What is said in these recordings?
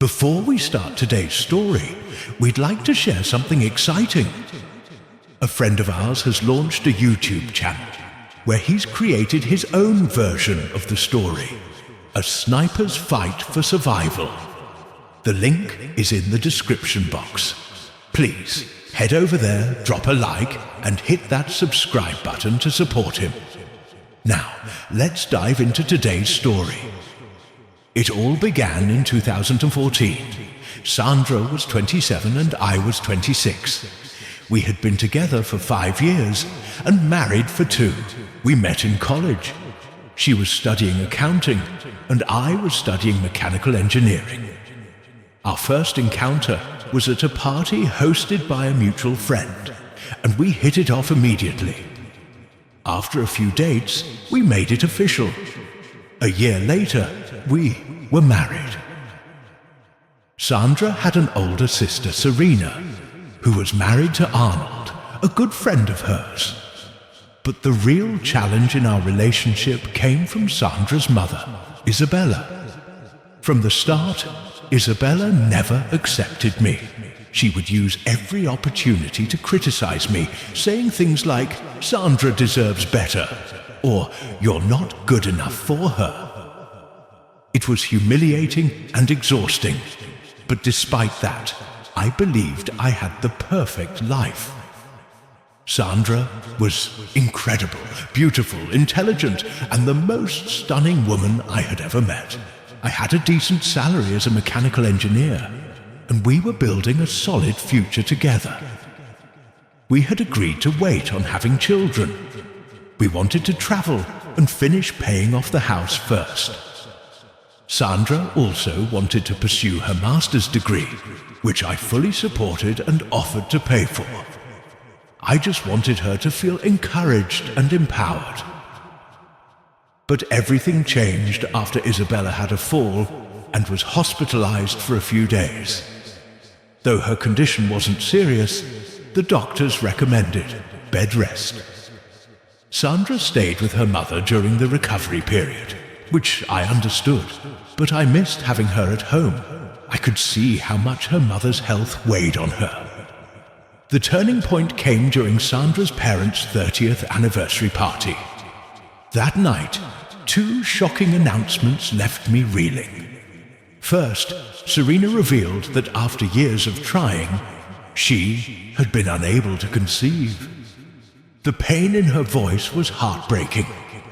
Before we start today's story, we'd like to share something exciting. A friend of ours has launched a YouTube channel where he's created his own version of the story, A Sniper's Fight for Survival. The link is in the description box. Please head over there, drop a like, and hit that subscribe button to support him. Now, let's dive into today's story. It all began in 2014. Sandra was 27 and I was 26. We had been together for 5 years and married for 2. We met in college. She was studying accounting and I was studying mechanical engineering. Our first encounter was at a party hosted by a mutual friend, and we hit it off immediately. After a few dates, we made it official. A year later, we were married. Sandra had an older sister, Serena, who was married to Arnold, a good friend of hers. But the real challenge in our relationship came from Sandra's mother, Isabella. From the start, Isabella never accepted me. She would use every opportunity to criticize me, saying things like, "Sandra deserves better," or "You're not good enough for her." It was humiliating and exhausting, but despite that, I believed I had the perfect life. Sandra was incredible, beautiful, intelligent, and the most stunning woman I had ever met. I had a decent salary as a mechanical engineer, and we were building a solid future together. We had agreed to wait on having children. We wanted to travel and finish paying off the house first. Sandra also wanted to pursue her master's degree, which I fully supported and offered to pay for. I just wanted her to feel encouraged and empowered. But everything changed after Isabella had a fall and was hospitalized for a few days. Though her condition wasn't serious, the doctors recommended bed rest. Sandra stayed with her mother during the recovery period, which I understood, but I missed having her at home. I could see how much her mother's health weighed on her. The turning point came during Sandra's parents' 30th anniversary party. That night, 2 shocking announcements left me reeling. First, Serena revealed that after years of trying, she had been unable to conceive. The pain in her voice was heartbreaking.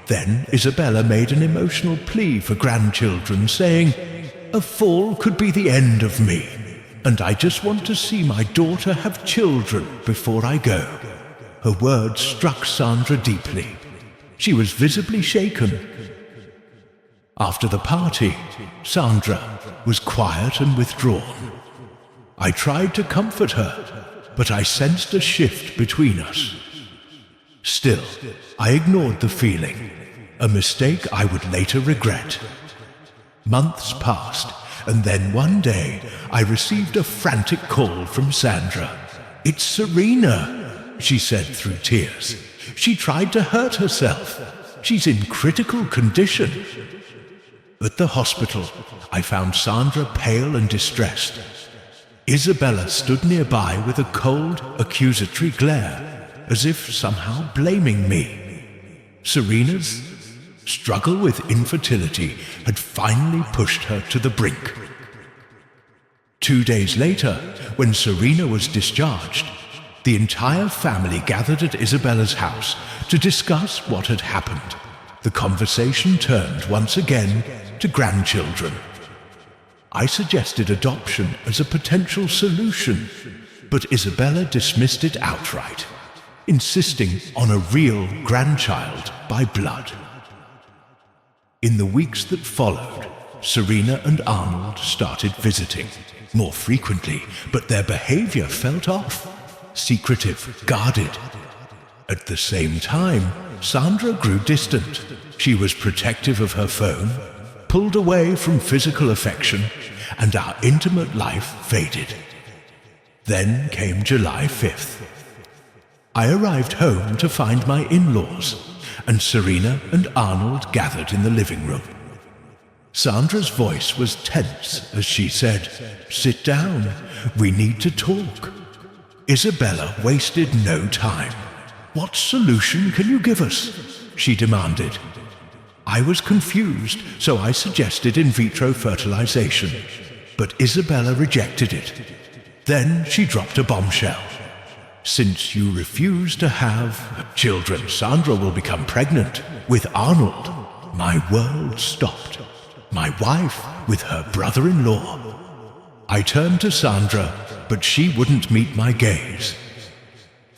Then Isabella made an emotional plea for grandchildren, saying, "A fall could be the end of me, and I just want to see my daughter have children before I go." Her words struck Sandra deeply. She was visibly shaken. After the party, Sandra was quiet and withdrawn. I tried to comfort her, but I sensed a shift between us. Still, I ignored the feeling, a mistake I would later regret. Months passed, and then one day I received a frantic call from Sandra. "It's Serena," she said through tears. "She tried to hurt herself. She's in critical condition." At the hospital, I found Sandra pale and distressed. Isabella stood nearby with a cold, accusatory glare, as if somehow blaming me. Serena's struggle with infertility had finally pushed her to the brink. 2 days later, when Serena was discharged, the entire family gathered at Isabella's house to discuss what had happened. The conversation turned once again to grandchildren. I suggested adoption as a potential solution, but Isabella dismissed it outright, insisting on a real grandchild by blood. In the weeks that followed, Serena and Arnold started visiting more frequently, but their behavior felt off, secretive, guarded. At the same time, Sandra grew distant. She was protective of her phone, pulled away from physical affection, and our intimate life faded. Then came July 5th. I arrived home to find my in-laws, and Serena and Arnold gathered in the living room. Sandra's voice was tense as she said, "Sit down. We need to talk." Isabella wasted no time. "What solution can you give us?" she demanded. I was confused, so I suggested in vitro fertilization, but Isabella rejected it. Then she dropped a bombshell. "Since you refuse to have children, Sandra will become pregnant with Arnold." My world stopped. My wife with her brother-in-law. I turned to Sandra, but she wouldn't meet my gaze.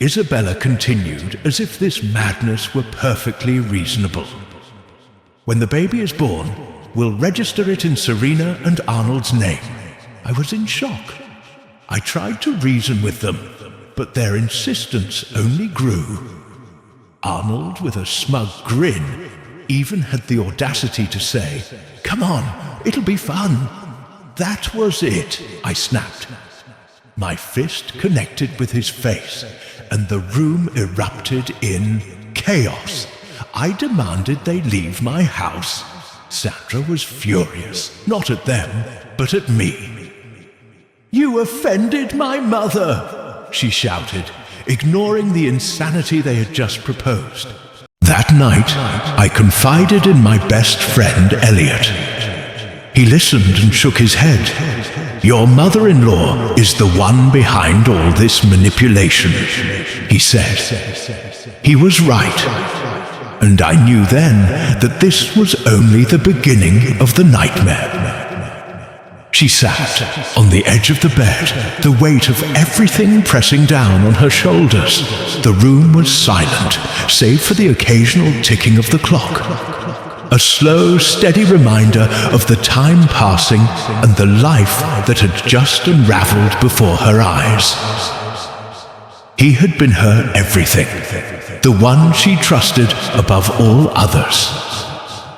Isabella continued as if this madness were perfectly reasonable. "When the baby is born, we'll register it in Serena and Arnold's name." I was in shock. I tried to reason with them, but their insistence only grew. Arnold, with a smug grin, even had the audacity to say, "Come on, it'll be fun." "That was it," I snapped. My fist connected with his face, and the room erupted in chaos. I demanded they leave my house. Sandra was furious, not at them, but at me. "You offended my mother," she shouted, ignoring the insanity they had just proposed. That night, I confided in my best friend, Elliot. He listened and shook his head. "Your mother-in-law is the one behind all this manipulation," he said. He was right, and I knew then that this was only the beginning of the nightmare. She sat on the edge of the bed, the weight of everything pressing down on her shoulders. The room was silent, save for the occasional ticking of the clock. A slow, steady reminder of the time passing and the life that had just unraveled before her eyes. He had been her everything, the one she trusted above all others.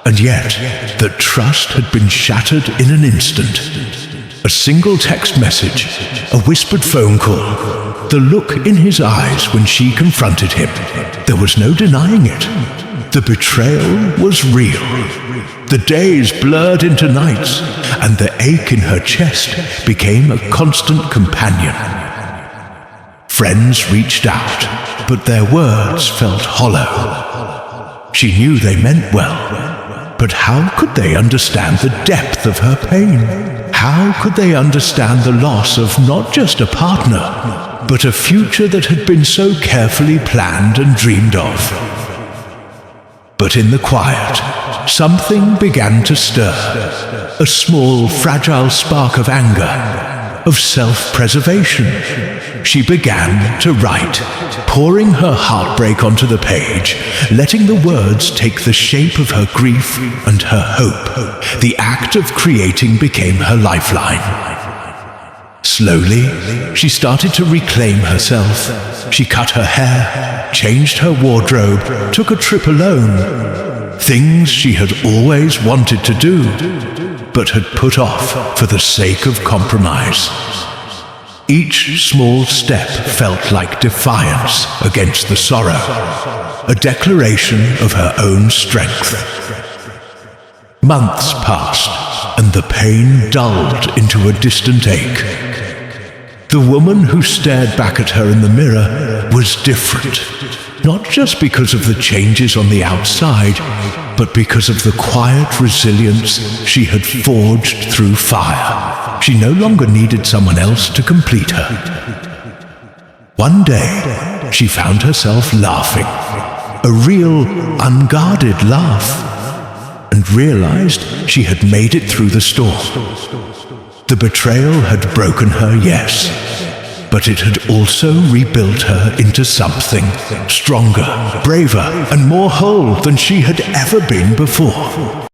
And yet, the trust had been shattered in an instant. A single text message, a whispered phone call, the look in his eyes when she confronted him. There was no denying it. The betrayal was real. The days blurred into nights, and the ache in her chest became a constant companion. Friends reached out, but their words felt hollow. She knew they meant well, but how could they understand the depth of her pain? How could they understand the loss of not just a partner, but a future that had been so carefully planned and dreamed of? But in the quiet, something began to stir. A small, fragile spark of anger, of self-preservation. She began to write, pouring her heartbreak onto the page, letting the words take the shape of her grief and her hope. The act of creating became her lifeline. Slowly, she started to reclaim herself. She cut her hair, changed her wardrobe, took a trip alone. Things she had always wanted to do, but had put off for the sake of compromise. Each small step felt like defiance against the sorrow, a declaration of her own strength. Months passed, and the pain dulled into a distant ache. The woman who stared back at her in the mirror was different, not just because of the changes on the outside, but because of the quiet resilience she had forged through fire. She no longer needed someone else to complete her. One day, she found herself laughing, a real, unguarded laugh, and realized she had made it through the storm. The betrayal had broken her, yes, but it had also rebuilt her into something stronger, braver, and more whole than she had ever been before.